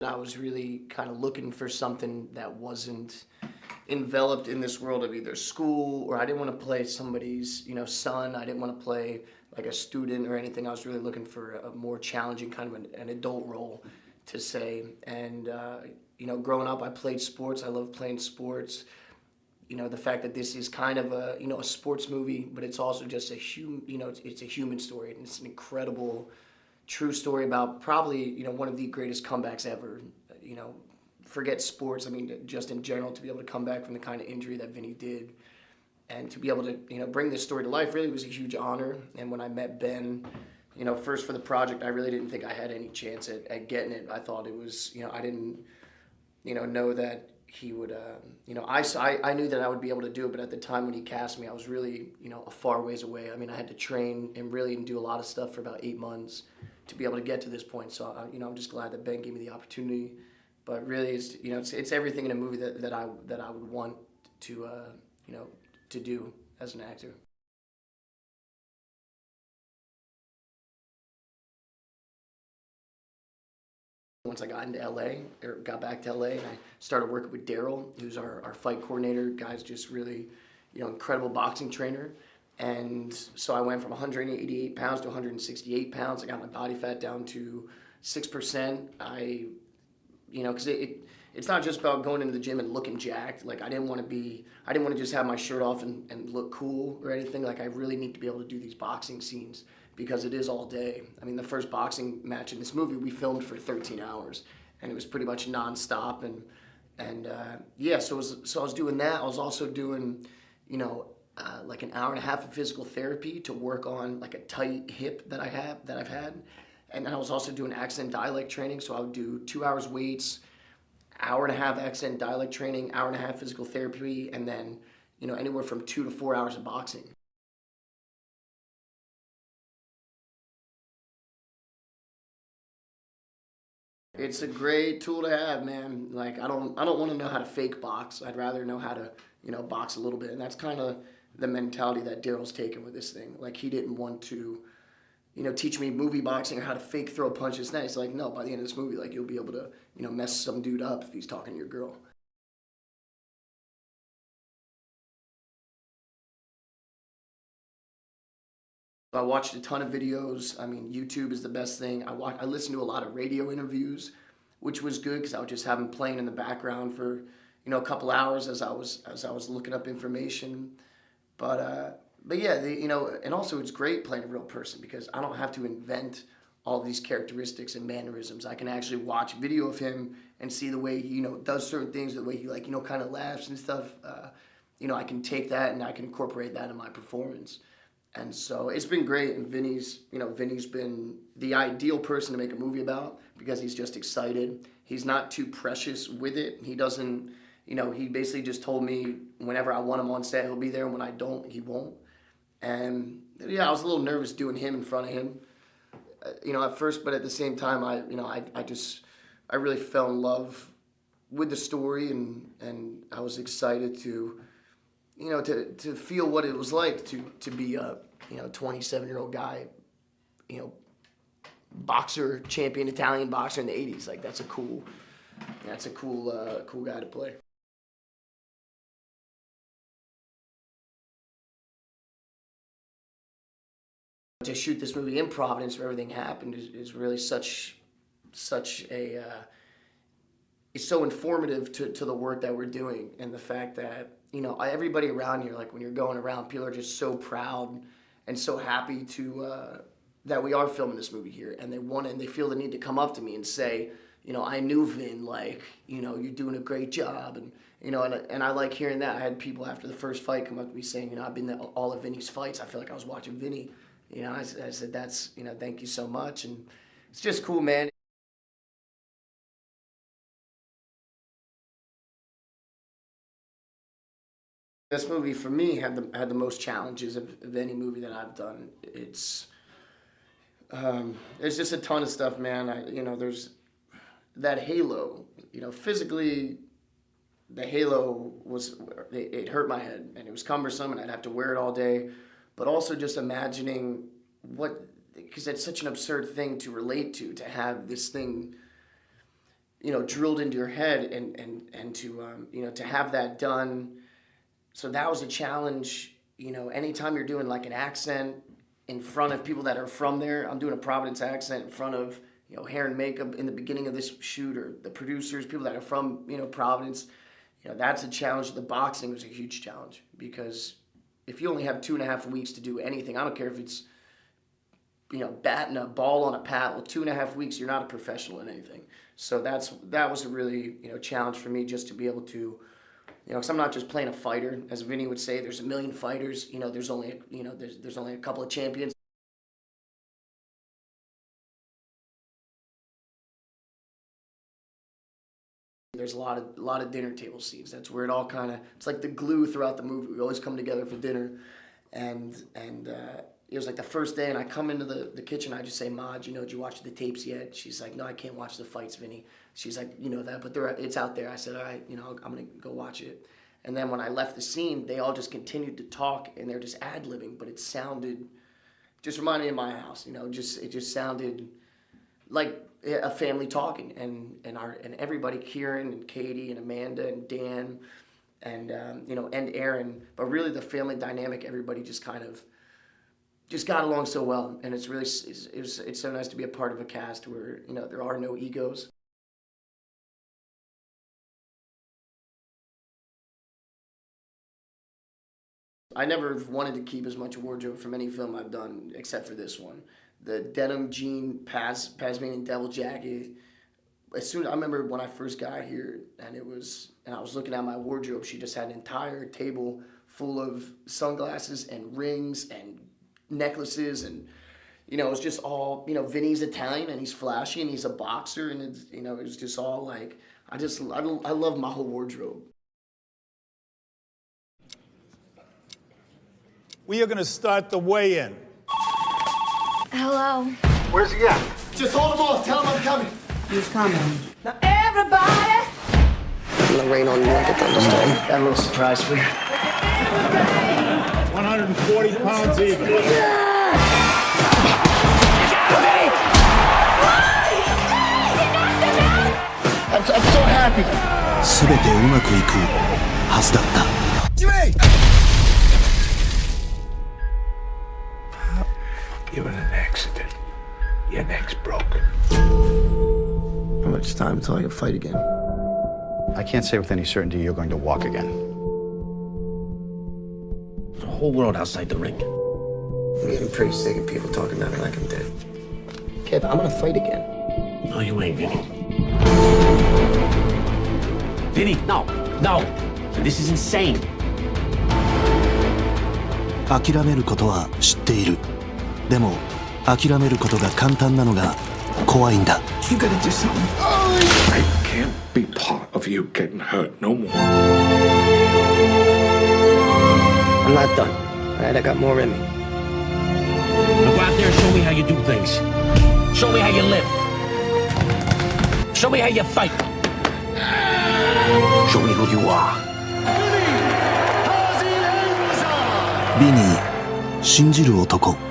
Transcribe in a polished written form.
I was really kind of looking for something that wasn't enveloped in this world of either school, or I didn't want to play somebody's, son. I didn't want to play like a student or anything. I was really looking for a more challenging kind of an adult role to say. And, growing up, I played sports. I love playing sports. The fact that this is kind of a sports movie, but it's also just it's a human story, and it's an incredible true story about probably, one of the greatest comebacks ever. Forget sports, I mean, just in general, to be able to come back from the kind of injury that Vinny did and to be able to, bring this story to life really was a huge honor. And when I met Ben, first for the project, I really didn't think I had any chance at getting it. I thought it was, I didn't, know that he would, I knew that I would be able to do it, but at the time when he cast me, I was really, a far ways away. I mean, I had to train and really do a lot of stuff for about 8 months to be able to get to this point. So, I'm just glad that Ben gave me the opportunity. But really, it's everything in a movie that I would want to, to do as an actor. Once I got into LA, or got back to LA, and I started working with Daryl, who's our fight coordinator. Guy's just really, incredible boxing trainer. And so I went from 188 pounds to 168 pounds. I got my body fat down to 6%. Because it's not just about going into the gym and looking jacked. Like, I didn't want to just have my shirt off and look cool or anything. Like, I really need to be able to do these boxing scenes because it is all day. I mean, the first boxing match in this movie, we filmed for 13 hours, and it was pretty much nonstop. So I was doing that. I was also doing, like an hour and a half of physical therapy to work on like a tight hip that I've had. And then I was also doing accent dialect training, so I would do 2 hours weights, hour and a half accent dialect training, hour and a half physical therapy, and then, anywhere from 2 to 4 hours of boxing. It's a great tool to have, man. Like, I don't want to know how to fake box. I'd rather know how to, box a little bit. And that's kind of the mentality that Daryl's taken with this thing. Like, he didn't want to, teach me movie boxing or how to fake throw punches. Now he's like, no, by the end of this movie, like, you'll be able to, mess some dude up if he's talking to your girl. I watched a ton of videos. I mean, YouTube is the best thing. I listened to a lot of radio interviews, which was good because I would just have them playing in the background for, a couple hours as I was looking up information. But yeah, and also it's great playing a real person because I don't have to invent all these characteristics and mannerisms. I can actually watch video of him and see the way he, does certain things, the way he kind of laughs and stuff. I can take that and I can incorporate that in my performance. And so it's been great. And Vinny's been the ideal person to make a movie about because he's just excited. He's not too precious with it. He doesn't, he basically just told me whenever I want him on set, he'll be there. And when I don't, he won't. And yeah, I was a little nervous doing him in front of him, at first, but at the same time, I really fell in love with the story, and I was excited to, to feel what it was like to be a, 27-year-old guy, boxer, champion Italian boxer in the 80s. Like, that's a cool guy to play. To shoot this movie in Providence where everything happened is really such a, it's so informative to the work that we're doing, and the fact that, everybody around here, like when you're going around, people are just so proud and so happy to, that we are filming this movie here, and they feel the need to come up to me and say, I knew Vin, like, you're doing a great job, and, and I like hearing that. I had people after the first fight come up to me saying, I've been to all of Vinny's fights. I feel like I was watching Vinny. I said, that's, thank you so much. And it's just cool, man. This movie, for me, had the most challenges of any movie that I've done. It's there's just a ton of stuff, man. There's that halo. Physically, the halo it hurt my head, and it was cumbersome, and I'd have to wear it all day. But also just imagining because it's such an absurd thing to relate to have this thing drilled into your head, and to to have that done. So that was a challenge. Anytime you're doing like an accent in front of people that are from there, I'm doing a Providence accent in front of hair and makeup in the beginning of this shoot, or the producers, people that are from Providence. That's a challenge. The boxing was a huge challenge, because if you only have 2.5 weeks to do anything, I don't care if it's batting a ball on a paddle, 2.5 weeks, you're not a professional in anything. So that was a really challenge for me, just to be able to, because I'm not just playing a fighter. As Vinny would say, there's a million fighters. There's only there's only a couple of champions. There's a lot of dinner table scenes. That's where it all it's like the glue throughout the movie. We always come together for dinner, and it was like the first day, and I come into the kitchen. I just say, "Maj, did you watch the tapes yet?" She's like, "No, I can't watch the fights, Vinny." She's like, that, but it's out there. I said, "All right, I'm gonna go watch it." And then when I left the scene, they all just continued to talk, and they're just ad-libbing, but it just reminded me of my house. It just sounded like a family talking, and everybody, Kieran and Katie and Amanda and Dan, and and Aaron, but really the family dynamic, everybody just got along so well, and it's really it's so nice to be a part of a cast where there are no egos. I never wanted to keep as much wardrobe from any film I've done except for this one. The denim jean Tasmanian devil jacket. I remember when I first got here, and I was looking at my wardrobe. She just had an entire table full of sunglasses and rings and necklaces, and it was just all Vinny's Italian, and he's flashy, and he's a boxer, and it was just all like I love my whole wardrobe. We are going to start the weigh-in. Hello. Where's he at? Just hold him off. Tell him I'm coming. He's coming. Now everybody! I'm gonna rain on you like a thunderstorm. Got a little surprise for you. 140 pounds even. I'm so happy. すべてうまくいくはずだった。You're in an accident. Your neck's broken. How much time until I can fight again? I can't say with any certainty you're going to walk again. There's a whole world outside the ring. I'm getting pretty sick of people talking about me like I'm dead. Kev, I'm gonna fight again. No, you ain't, Vinny. Vinny, no. This is insane. 諦めることは知っている。でも諦めることが簡単なのが怖いんだ。You gotta do something. I can't be part of you getting hurt no more. I'm not done. All right, I got more in me. Now go out there and show me how you do things. Show me how you live. Show me how you fight. Show me who you are. ビニー、信じる男。